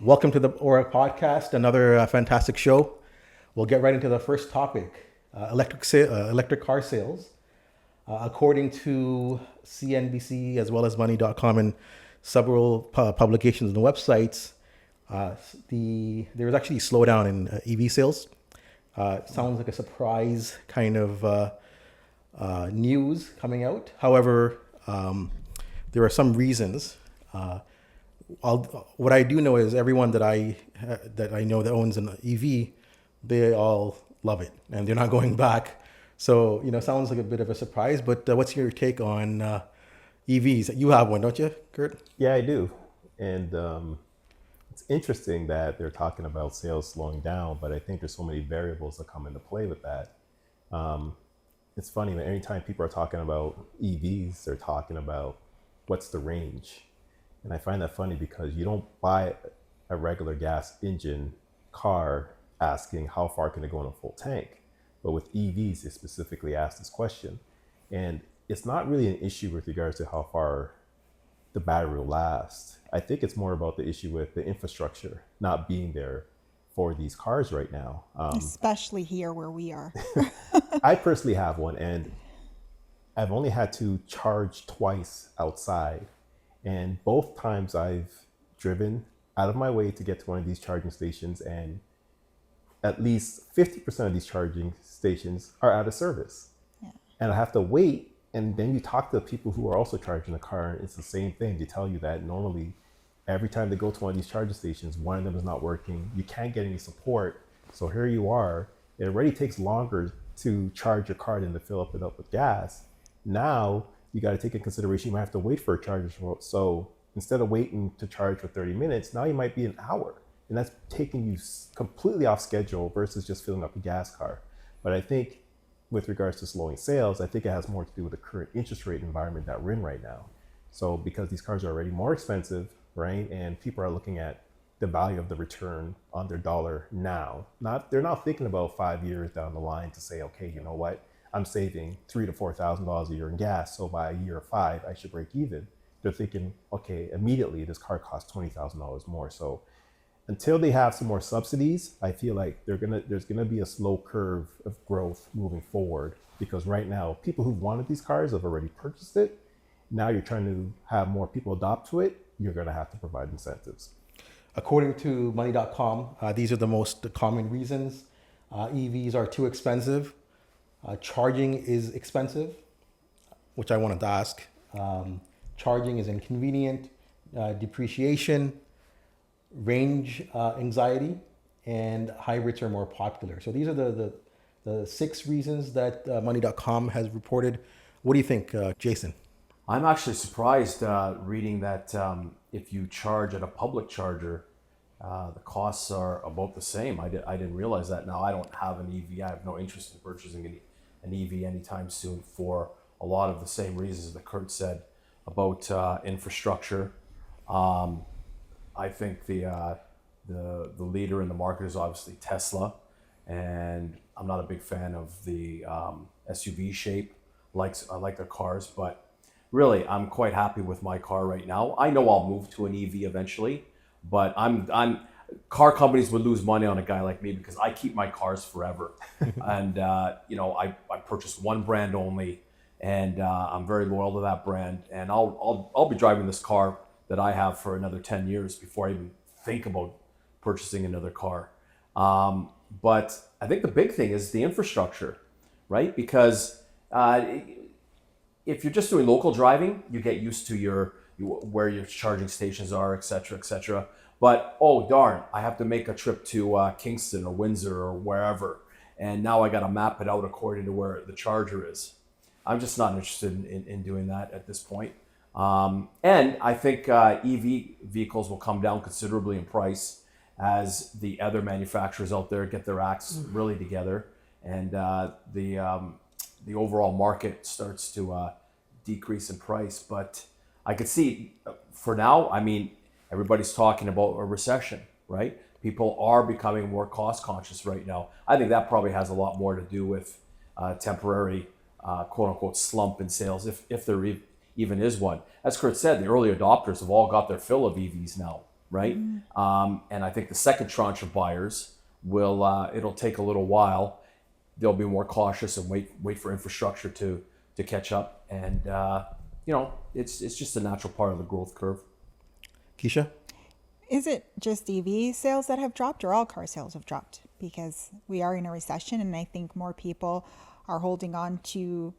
Welcome to the Aura Podcast, another fantastic show. We'll get right into the first topic, electric car sales. According to CNBC as well as Money.com and several publications and websites, there was actually a slowdown in EV sales. Sounds like a surprise kind of news coming out. However, there are some reasons. What I do know is everyone that I know that owns an EV, they all love it and they're not going back. So, sounds like a bit of a surprise, but what's your take on EVs? You have one, don't you, Kurt? Yeah, I do. And it's interesting that they're talking about sales slowing down, but I think there's so many variables that come into play with that. It's funny that anytime people are talking about EVs, they're talking about what's the range. And I find that funny because you don't buy a regular gas engine car asking how far can it go in a full tank. But with EVs, they specifically ask this question. And it's not really an issue with regards to how far the battery will last. I think it's more about the issue with the infrastructure not being there for these cars right now. Especially here where we are. I personally have one, and I've only had to charge twice outside. And both times I've driven out of my way to get to one of these charging stations, and at least 50% of these charging stations are out of service. Yeah. And I have to wait. And then you talk to people who are also charging the car, and it's the same thing. They tell you that normally every time they go to one of these charging stations, one of them is not working. You can't get any support. So here you are. It already takes longer to charge your car than to fill it up with gas. Now you got to take into consideration you might have to wait for a charger. So instead of waiting to charge for 30 minutes, now you might be an hour. And that's taking you completely off schedule versus just filling up a gas car. But I think with regards to slowing sales, I think it has more to do with the current interest rate environment that we're in right now. So because these cars are already more expensive, right? And people are looking at the value of the return on their dollar now. They're not thinking about 5 years down the line to say, okay, you know what? I'm saving $3,000 to $4,000 a year in gas. So by year 5, I should break even. They're thinking, okay, immediately this car costs $20,000 more. So until they have some more subsidies, I feel like there's gonna be a slow curve of growth moving forward, because right now people who wanted these cars have already purchased it. Now you're trying to have more people adopt to it. You're gonna have to provide incentives. According to Money.com, these are the most common reasons. EVs are too expensive. Charging is expensive, which I wanted to ask. Charging is inconvenient. Depreciation, range anxiety, and hybrids are more popular. So these are the 6 reasons that Money.com has reported. What do you think, Jason? I'm actually surprised reading that if you charge at a public charger, the costs are about the same. I didn't realize that. Now, I don't have an EV. I have no interest in purchasing an EV anytime soon for a lot of the same reasons that Kurt said about infrastructure. I think the leader in the market is obviously Tesla, and I'm not a big fan of the SUV shape. I like their cars, but really I'm quite happy with my car right now. I know I'll move to an EV eventually, but car companies would lose money on a guy like me because I keep my cars forever. And I purchased one brand only, and I'm very loyal to that brand, and I'll be driving this car that I have for another 10 years before I even think about purchasing another car. But I think the big thing is the infrastructure, right? Because if you're just doing local driving, you get used to where your charging stations are, et cetera, et cetera. But, oh darn, I have to make a trip to Kingston or Windsor or wherever. And now I got to map it out according to where the charger is. I'm just not interested in doing that at this point. And I think EV vehicles will come down considerably in price as the other manufacturers out there get their acts really together, and the overall market starts to decrease in price. But I could see for now, I mean, everybody's talking about a recession, right? People are becoming more cost conscious right now. I think that probably has a lot more to do with temporary quote unquote slump in sales, if there even is one. As Kurt said, the early adopters have all got their fill of EVs now, right? And I think the second tranche of buyers will, it'll take a little while. They'll be more cautious and wait for infrastructure to catch up. And, it's just a natural part of the growth curve. Keisha? Is it just EV sales that have dropped, or all car sales have dropped? Because we are in a recession, and I think more people are holding on to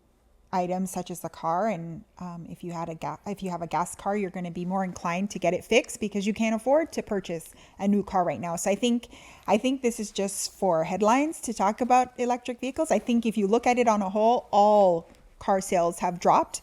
items such as the car. And if you have a gas car, you're going to be more inclined to get it fixed because you can't afford to purchase a new car right now. So I think this is just for headlines to talk about electric vehicles. I think if you look at it on a whole, all car sales have dropped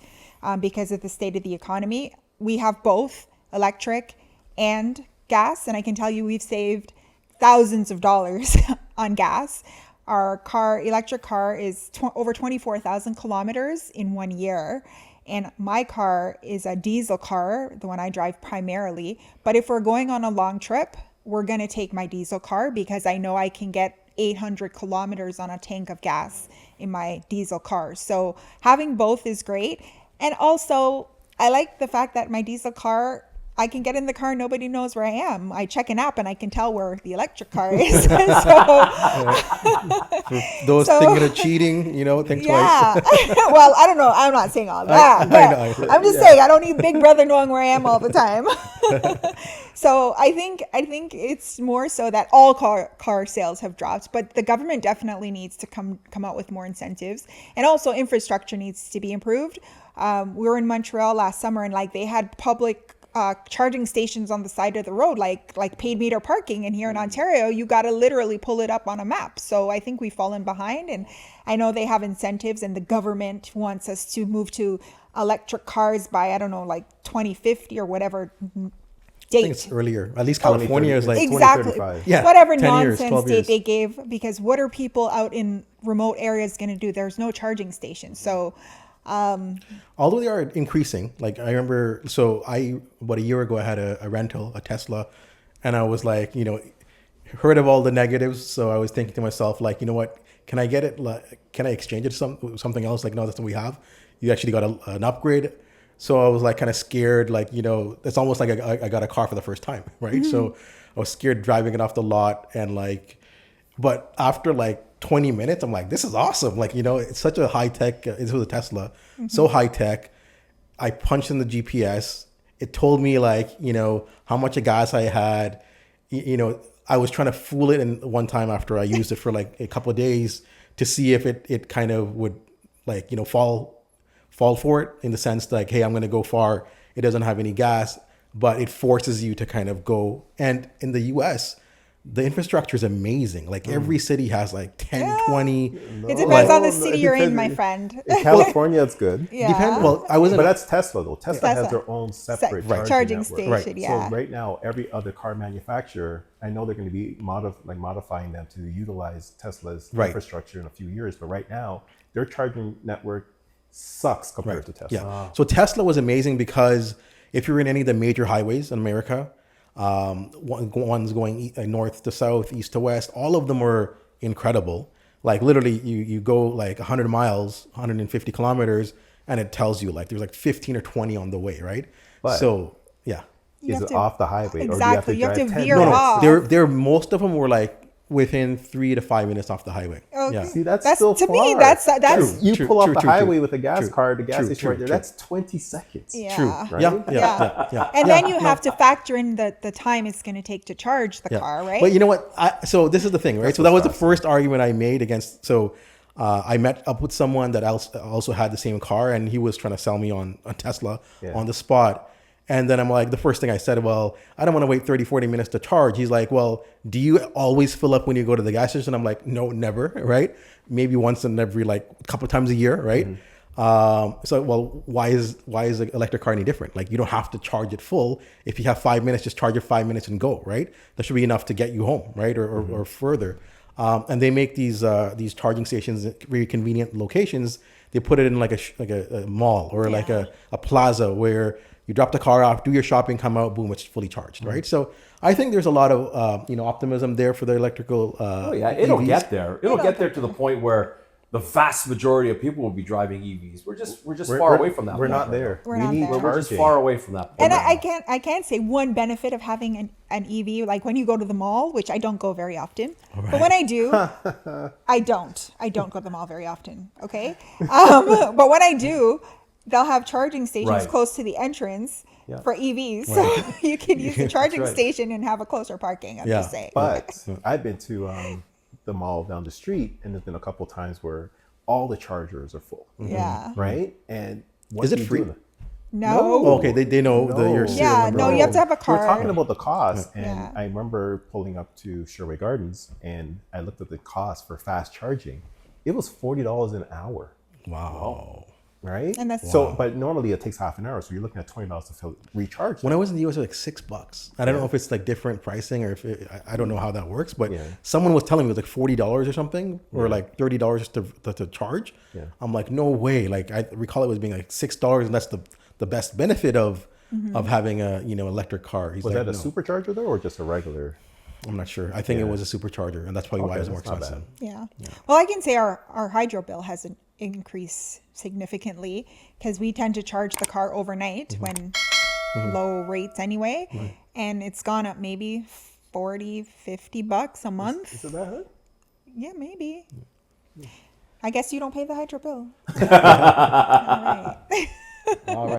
because of the state of the economy. We have both electric and gas, and I can tell you we've saved thousands of dollars on gas. Our electric car is over 24,000 kilometers in 1 year. And my car is a diesel car, the one I drive primarily. But if we're going on a long trip, we're going to take my diesel car because I know I can get 800 kilometers on a tank of gas in my diesel car. So having both is great. And also, I like the fact that my diesel car, I can get in the car, nobody knows where I am. I check an app and I can tell where the electric car is. Those thinking of cheating, think twice. Well, I don't know. I'm not saying all that. I know. I'm just saying I don't need Big Brother knowing where I am all the time. So I think it's more so that all car sales have dropped, but the government definitely needs to come out with more incentives, and also infrastructure needs to be improved. We were in Montreal last summer, and they had public charging stations on the side of the road, like paid meter parking. And here in Ontario, you got to literally pull it up on a map. So I think we've fallen behind, and I know they have incentives, and the government wants us to move to electric cars by, 2050 or whatever date. I think it's earlier. At least California is exactly 2035. Yeah, whatever 10 years, nonsense 12 date years. they gave, because what are people out in remote areas going to do? There's no charging stations. So although they are increasing, I remember, about a year ago, I had a rental, a Tesla, and I was heard of all the negatives. So I was thinking to myself, you know what, can I get it? Can I exchange it to something else? No, that's what we have. You actually got an upgrade. So I was kind of scared, it's almost like I got a car for the first time, right? Mm-hmm. So I was scared driving it off the lot, and but after 20 minutes, I'm this is awesome. It's such a high tech, this was a Tesla, so high tech. I punched in the GPS. It told me how much of gas I had. I was trying to fool it in one time after I used it for a couple of days to see if it kind of would fall for it, in the sense hey, I'm going to go far. It doesn't have any gas, but it forces you to kind of go. And in the US, the infrastructure is amazing. Every city has 10, 20. It depends on the city you're in, my friend. In California, it's good. Yeah. But that's Tesla though. Tesla has their own separate charging network. station. Right. Yeah. So right now, every other car manufacturer, I know they're going to be modifying them to utilize Tesla's infrastructure in a few years. But right now, their charging network sucks compared to Tesla. Yeah. So Tesla was amazing because if you're in any of the major highways in America, one's going north to south, east to west, all of them were incredible. Literally you go 100 miles, 150 kilometers, and it tells you there's 15 or 20 on the way, right? But so yeah. Is it off the highway? Exactly. Or do you have to drive veer 10 minutes? off. They're most of them were within 3 to 5 minutes off the highway. Okay. Yeah. See, that's to still far. me, that's You pull off the highway with a gas True. car, the gas True. station right there, True. that's 20 seconds. Yeah. True. Right? Yeah. And then you have to factor in the time it's going to take to charge the car, right? But you know what? So this is the thing, right? That's so that was what's the first argument I made against. So I met up with someone that also had the same car, and he was trying to sell me on Tesla on the spot. And then I'm the first thing I said, well, I don't want to wait 30, 40 minutes to charge. He's well, do you always fill up when you go to the gas station? I'm no, never, right? Maybe once in every couple times a year, right? So, well, why is the electric car any different? You don't have to charge it full. If you have 5 minutes, just charge it 5 minutes and go, right? That should be enough to get you home, right? Or further. And they make these charging stations at very convenient locations. They put it in a mall or a plaza where you drop the car off, do your shopping, come out, boom, it's fully charged, right? So I think there's a lot of optimism there for the electrical. It'll EVs. get there. It'll get there to the point where the vast majority of people will be driving EVs. We're just We're- far we're- away from that. We're point not right there. We're we not need there. now. We're just charging. far away from that point. And right now. I can't say one benefit of having an EV, like when you go to the mall, which I don't go very often, but when I do, I don't go to the mall very often. Okay. But when I do, they'll have charging stations Right. close to the entrance Yeah. for EVs. So you can use the charging right. station and have a closer parking. I'm just saying. But I've been to the mall down the street, and there's been a couple times where all the chargers are full. Yeah. Right? And what Is it do you free? do? No. Oh, okay, they know No. the your serial Yeah, number. no, you have to have a We're card. talking about the cost, and Yeah. I remember pulling up to Sherway Gardens, and I looked at the cost for fast charging. It was $40 an hour, Wow. right? And that's- so. But normally it takes half an hour, so you're looking at $20 to recharge. When I was in the US, it was like $6. I don't know if it's like different pricing or if I don't know how that works, but Yeah. someone was telling me it was like $40 or something, or like $30 just to charge. Yeah. I'm like, no way. Like I recall it was being like $6, and that's the best benefit of having a electric car. He's Was like, that a no. supercharger though, or just a regular? I'm not sure. I think it Yeah. was a supercharger, and that's probably why Okay, it was more that's not expensive. Yeah. Well, I can say our hydro bill hasn't increased significantly because we tend to charge the car overnight when low rates anyway. And it's gone up maybe $40-$50 a month. Is it that? Yeah, maybe. I guess you don't pay the hydro bill. All right. All right.